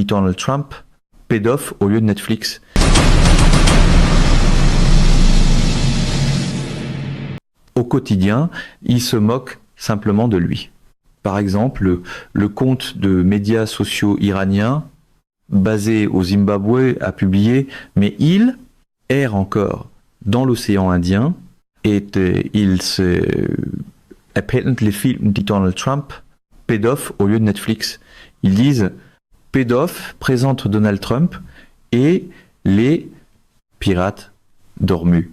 Donald Trump, pédophile au lieu de Netflix. Au quotidien, il se moque simplement de lui. Par exemple, le compte de médias sociaux iraniens, basé au Zimbabwe, a publié « Mais il erre encore dans l'océan Indien et il se apparently filme Donald Trump, pédophile au lieu de Netflix ». Ils disent « Pédophile présente Donald Trump et les pirates d'Ormuz.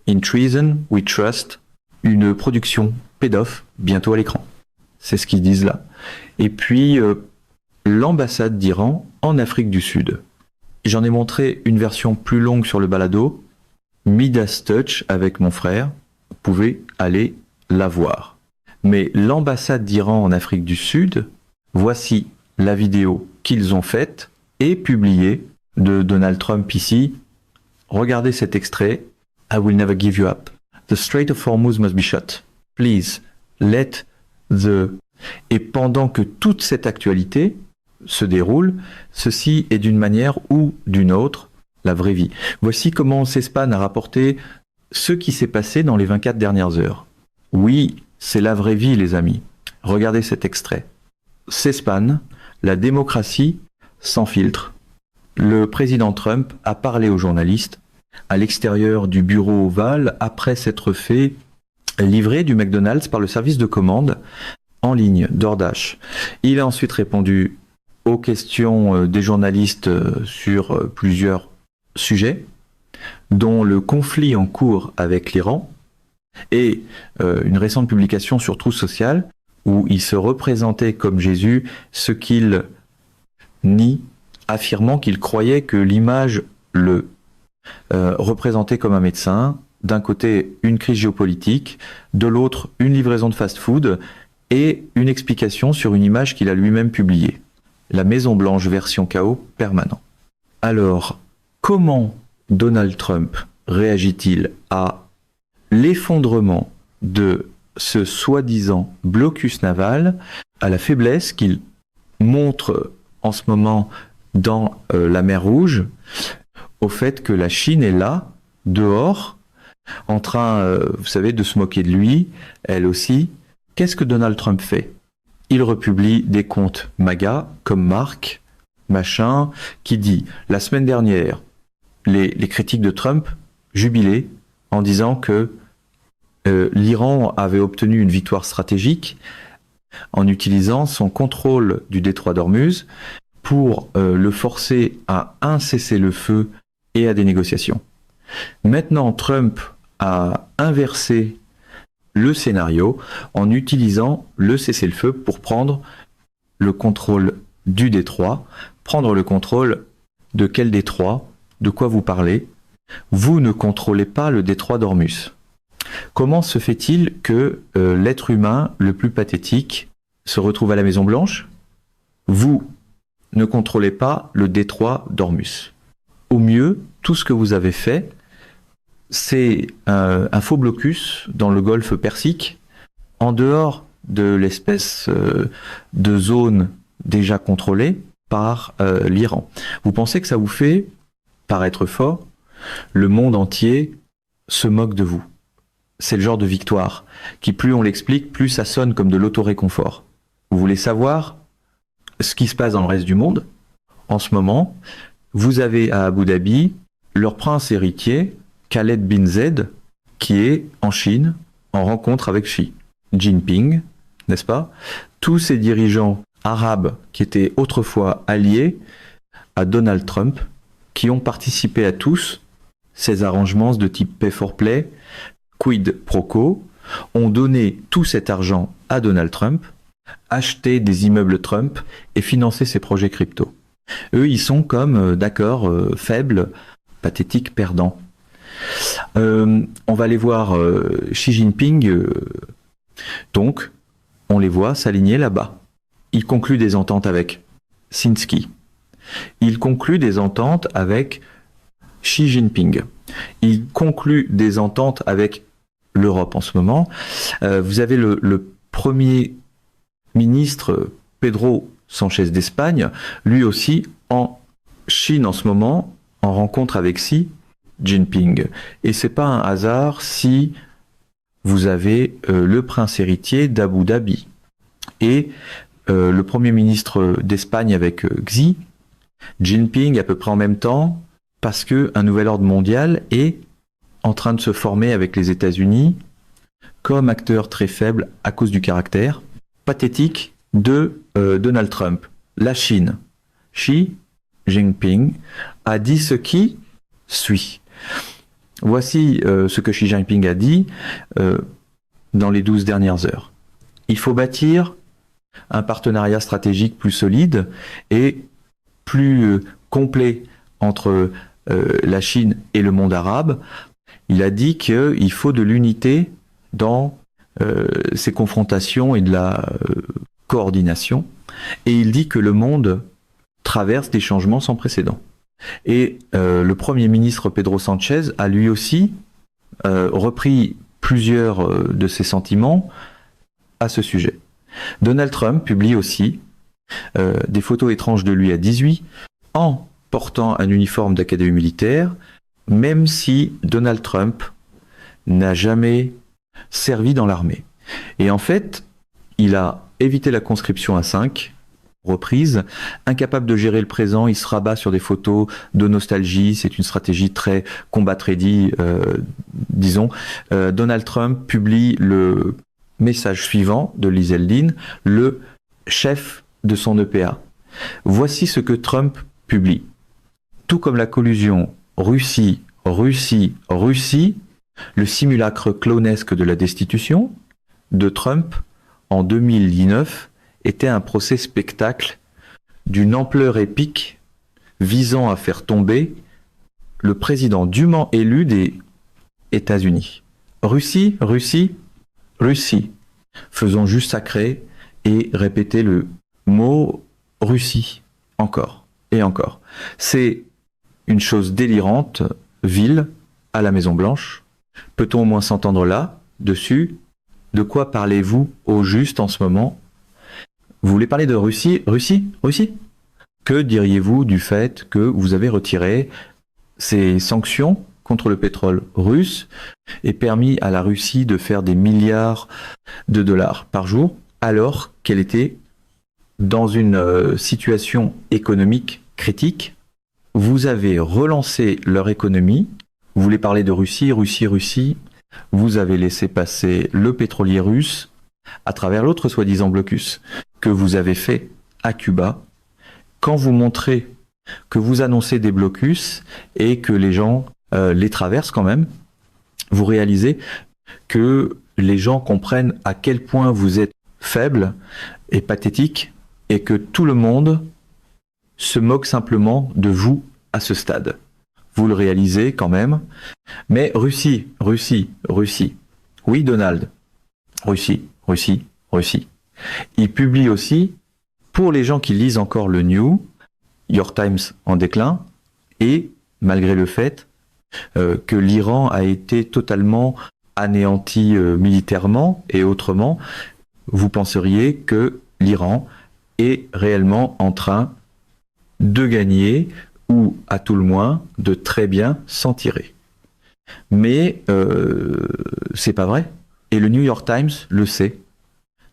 In treason we trust ». Une production pédophile bientôt à l'écran. C'est ce qu'ils disent là. Et puis, l'ambassade d'Iran en Afrique du Sud. J'en ai montré une version plus longue sur le balado, Midas Touch avec mon frère. Vous pouvez aller la voir. Mais l'ambassade d'Iran en Afrique du Sud, voici la vidéo qu'ils ont faite et publiée de Donald Trump ici. Regardez cet extrait. I will never give you up. The Strait of Hormuz must be shut. Please, let the... Et pendant que toute cette actualité se déroule, ceci est d'une manière ou d'une autre la vraie vie. Voici comment C-SPAN a rapporté ce qui s'est passé dans les 24 dernières heures. Oui, c'est la vraie vie, les amis. Regardez cet extrait. C-SPAN, la démocratie sans filtre. Le président Trump a parlé aux journalistes à l'extérieur du bureau ovale après s'être fait livrer du McDonald's par le service de commande en ligne DoorDash. Il a ensuite répondu aux questions des journalistes sur plusieurs sujets, dont le conflit en cours avec l'Iran et une récente publication sur Truth Social où il se représentait comme Jésus, ce qu'il nie, affirmant qu'il croyait que l'image le représenté comme un médecin, d'un côté une crise géopolitique, de l'autre une livraison de fast-food et une explication sur une image qu'il a lui-même publiée. La Maison Blanche version chaos permanent. Alors, comment Donald Trump réagit-il à l'effondrement de ce soi-disant blocus naval, à la faiblesse qu'il montre en ce moment dans la mer Rouge, au fait que la Chine est là, dehors, en train, vous savez, de se moquer de lui, elle aussi. Qu'est-ce que Donald Trump fait? Il republie des comptes MAGA, comme Marc, machin, qui dit, la semaine dernière, les critiques de Trump jubilaient en disant que l'Iran avait obtenu une victoire stratégique en utilisant son contrôle du détroit d'Ormuz pour le forcer à un cessez-le-feu et à des négociations. Maintenant, Trump a inversé le scénario en utilisant le cessez-le-feu pour prendre le contrôle du détroit. Prendre le contrôle de quel détroit? De quoi vous parlez? Vous ne contrôlez pas le détroit d'Ormuz. Comment se fait-il que l'être humain le plus pathétique se retrouve à la Maison Blanche? Vous ne contrôlez pas le détroit d'Ormuz. Au mieux, tout ce que vous avez fait, c'est un faux blocus dans le golfe Persique, en dehors de l'espèce de zone déjà contrôlée par l'Iran. Vous pensez que ça vous fait paraître fort? Le monde entier se moque de vous. C'est le genre de victoire qui, plus on l'explique, plus ça sonne comme de l'autoréconfort. Vous voulez savoir ce qui se passe dans le reste du monde? En ce moment, vous avez à Abu Dhabi leur prince héritier, Khaled bin Zayed, qui est en Chine, en rencontre avec Xi Jinping, n'est-ce pas? Tous ces dirigeants arabes qui étaient autrefois alliés à Donald Trump, qui ont participé à tous ces arrangements de type pay for play, quid pro quo, ont donné tout cet argent à Donald Trump, acheté des immeubles Trump et financé ses projets crypto. Eux, ils sont comme, d'accord, faibles, pathétiques, perdants. On va aller voir Xi Jinping, donc on les voit s'aligner là-bas. Il conclut des ententes avec Zelensky. Il conclut des ententes avec Xi Jinping. Il conclut des ententes avec l'Europe en ce moment. Vous avez le premier ministre Pedro Sánchez d'Espagne, lui aussi Chine en ce moment en rencontre avec Xi Jinping. Et c'est pas un hasard si vous avez le prince héritier d'Abu Dhabi et le premier ministre d'Espagne avec Xi Jinping à peu près en même temps, parce que un nouvel ordre mondial est en train de se former avec les États-Unis comme acteur très faible à cause du caractère pathétique de Donald Trump. La Chine, Xi Jinping, a dit ce qui suit. Voici ce que Xi Jinping a dit dans les 12 dernières heures. Il faut bâtir un partenariat stratégique plus solide et plus complet entre la Chine et le monde arabe. Il a dit qu'il faut de l'unité dans ces confrontations et de la coordination. Et il dit que le monde traverse des changements sans précédent. Et le Premier ministre Pedro Sánchez a lui aussi repris plusieurs de ses sentiments à ce sujet. Donald Trump publie aussi des photos étranges de lui à 18 en portant un uniforme d'académie militaire, même si Donald Trump n'a jamais servi dans l'armée. Et en fait, il a évité la conscription à 5 reprises, incapable de gérer le présent, il se rabat sur des photos de nostalgie, c'est une stratégie très combat-ready, disons. Donald Trump publie le message suivant de Lee Zeldin, le chef de son EPA. Voici ce que Trump publie. Tout comme la collusion Russie, le simulacre clownesque de la destitution de Trump en 2019 était un procès spectacle d'une ampleur épique visant à faire tomber le président dûment élu des États-Unis. Russie. Faisons juste sacrer et répéter le mot Russie encore et encore. C'est une chose délirante, vile, à la Maison-Blanche. Peut-on au moins s'entendre là, dessus? De quoi parlez-vous au juste en ce moment? Vous voulez parler de Russie? Que diriez-vous du fait que vous avez retiré ces sanctions contre le pétrole russe et permis à la Russie de faire des milliards de dollars par jour alors qu'elle était dans une situation économique critique? Vous avez relancé leur économie. Vous voulez parler de Russie? Vous avez laissé passer le pétrolier russe à travers l'autre soi-disant blocus que vous avez fait à Cuba. Quand vous montrez que vous annoncez des blocus et que les gens les traversent quand même, vous réalisez que les gens comprennent à quel point vous êtes faible et pathétique et que tout le monde se moque simplement de vous à ce stade. Vous le réalisez quand même. Mais Russie. Oui, Donald. Russie. Il publie aussi, pour les gens qui lisent encore le New York Times en déclin, et malgré le fait que l'Iran a été totalement anéanti militairement et autrement, vous penseriez que l'Iran est réellement en train de gagner ou à tout le moins de très bien s'en tirer. Mais c'est pas vrai. Et le New York Times le sait.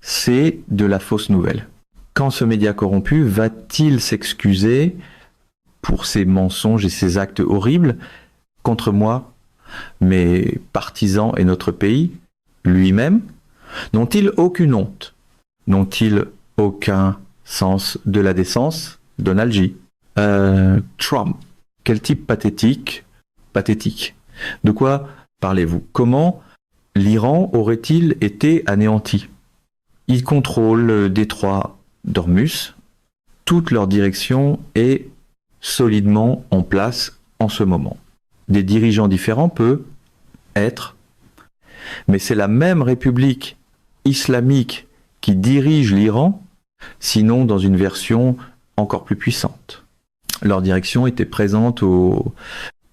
C'est de la fausse nouvelle. Quand ce média corrompu va-t-il s'excuser pour ses mensonges et ses actes horribles contre moi, mes partisans et notre pays, lui-même? N'ont-ils aucune honte? N'ont-ils aucun sens de la décence? Donald J. Trump. Quel type pathétique. De quoi parlez-vous? Comment l'Iran aurait-il été anéanti? Il contrôle le détroit d'Ormuz. Toute leur direction est solidement en place en ce moment. Des dirigeants différents peut être, mais c'est la même république islamique qui dirige l'Iran, sinon dans une version encore plus puissante. Leur direction était présente aux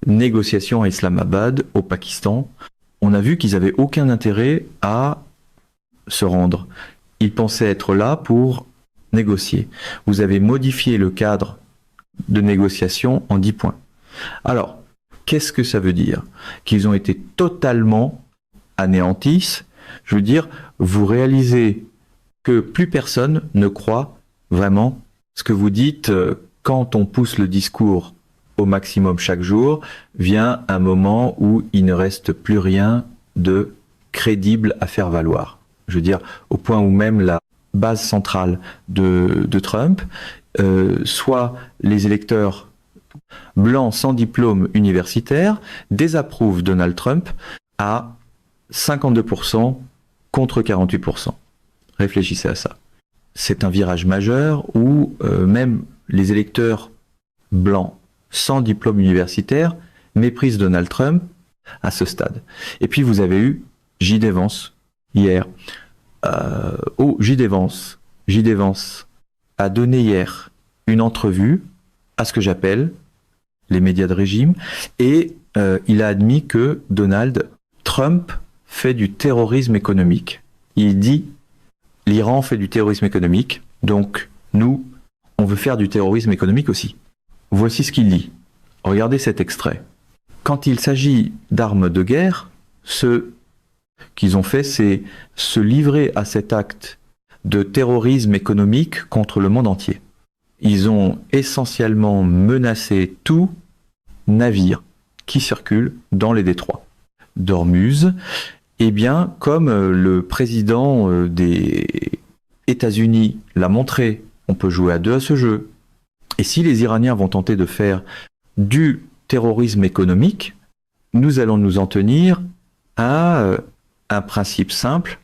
négociations à Islamabad, au Pakistan. On a vu qu'ils n'avaient aucun intérêt à se rendre. Ils pensaient être là pour négocier. Vous avez modifié le cadre de négociation en 10 points. Alors, qu'est-ce que ça veut dire? Qu'ils ont été totalement anéantis. Je veux dire, vous réalisez que plus personne ne croit vraiment ce que vous dites. Quand on pousse le discours au maximum chaque jour, vient un moment où il ne reste plus rien de crédible à faire valoir. Je veux dire, au point où même la base centrale de Trump, soit les électeurs blancs sans diplôme universitaire, désapprouvent Donald Trump à 52% contre 48%. Réfléchissez à ça. C'est un virage majeur où même les électeurs blancs sans diplôme universitaire méprisent Donald Trump à ce stade. Et puis vous avez eu J.D. Vance hier. J.D. Vance a donné hier une entrevue à ce que j'appelle les médias de régime et il a admis que Donald Trump fait du terrorisme économique. Il dit l'Iran fait du terrorisme économique, donc nous, on veut faire du terrorisme économique aussi. Voici ce qu'il dit. Regardez cet extrait. Quand il s'agit d'armes de guerre, ce qu'ils ont fait, c'est se livrer à cet acte de terrorisme économique contre le monde entier. Ils ont essentiellement menacé tout navire qui circule dans les détroits d'Ormuz. Eh bien, comme le président des États-Unis l'a montré, on peut jouer à deux à ce jeu. Et si les Iraniens vont tenter de faire du terrorisme économique, nous allons nous en tenir à un principe simple.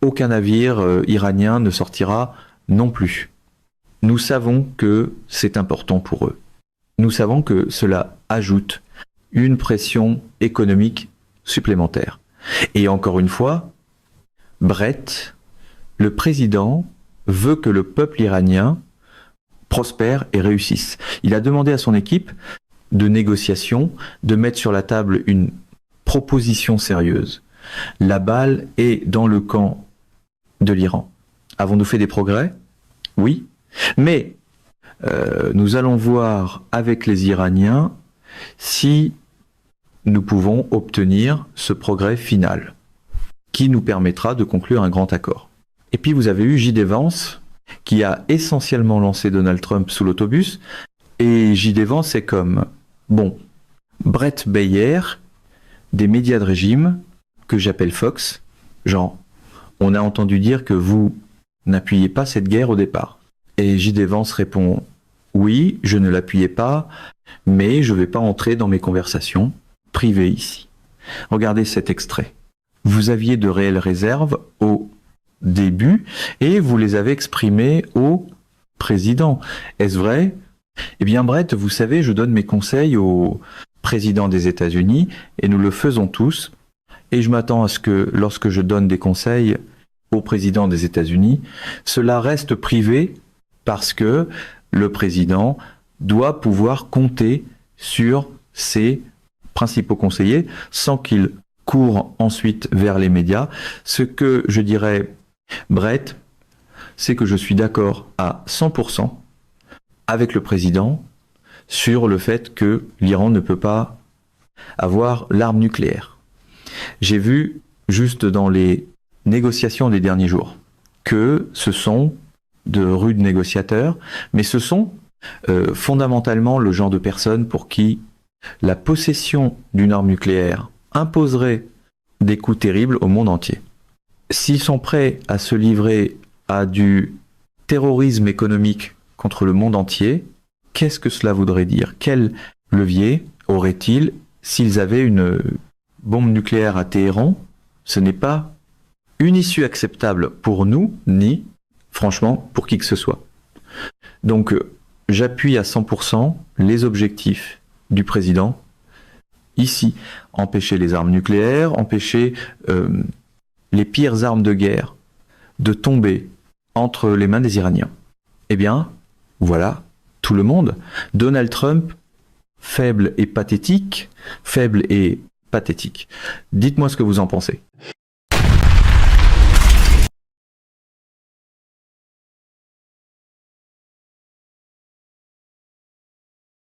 Aucun navire iranien ne sortira non plus. Nous savons que c'est important pour eux. Nous savons que cela ajoute une pression économique supplémentaire. Et encore une fois, Brett, le président, veut que le peuple iranien prospère et réussisse. Il a demandé à son équipe de négociation de mettre sur la table une proposition sérieuse. La balle est dans le camp de l'Iran. Avons-nous fait des progrès? Oui. Mais nous allons voir avec les Iraniens si nous pouvons obtenir ce progrès final qui nous permettra de conclure un grand accord. Et puis vous avez eu J.D. Vance qui a essentiellement lancé Donald Trump sous l'autobus. Et J.D. Vance c'est comme, bon, Brett Bayer, des médias de régime, que j'appelle Fox, genre, on a entendu dire que vous n'appuyez pas cette guerre au départ. Et J.D. Vance répond, oui, je ne l'appuyais pas, mais je ne vais pas entrer dans mes conversations privées ici. Regardez cet extrait. Vous aviez de réelles réserves au début et vous les avez exprimées au président. Est-ce vrai? Eh bien, Brett, vous savez, je donne mes conseils au président des États-Unis et nous le faisons tous. Et je m'attends à ce que lorsque je donne des conseils au président des États-Unis, cela reste privé parce que le président doit pouvoir compter sur ses principaux conseillers sans qu'il court ensuite vers les médias. Ce que je dirais, Brett, c'est que je suis d'accord à 100% avec le président sur le fait que l'Iran ne peut pas avoir l'arme nucléaire. J'ai vu, juste dans les négociations des derniers jours, que ce sont de rudes négociateurs, mais ce sont fondamentalement le genre de personnes pour qui la possession d'une arme nucléaire imposerait des coûts terribles au monde entier. S'ils sont prêts à se livrer à du terrorisme économique contre le monde entier, qu'est-ce que cela voudrait dire? Quel levier auraient-ils s'ils avaient une bombe nucléaire à Téhéran? Ce n'est pas une issue acceptable pour nous, ni, franchement, pour qui que ce soit. Donc, j'appuie à 100% les objectifs du président. Ici, empêcher les armes nucléaires, empêcher les pires armes de guerre de tomber entre les mains des Iraniens. Eh bien, voilà, tout le monde. Donald Trump, faible et pathétique. Dites-moi ce que vous en pensez.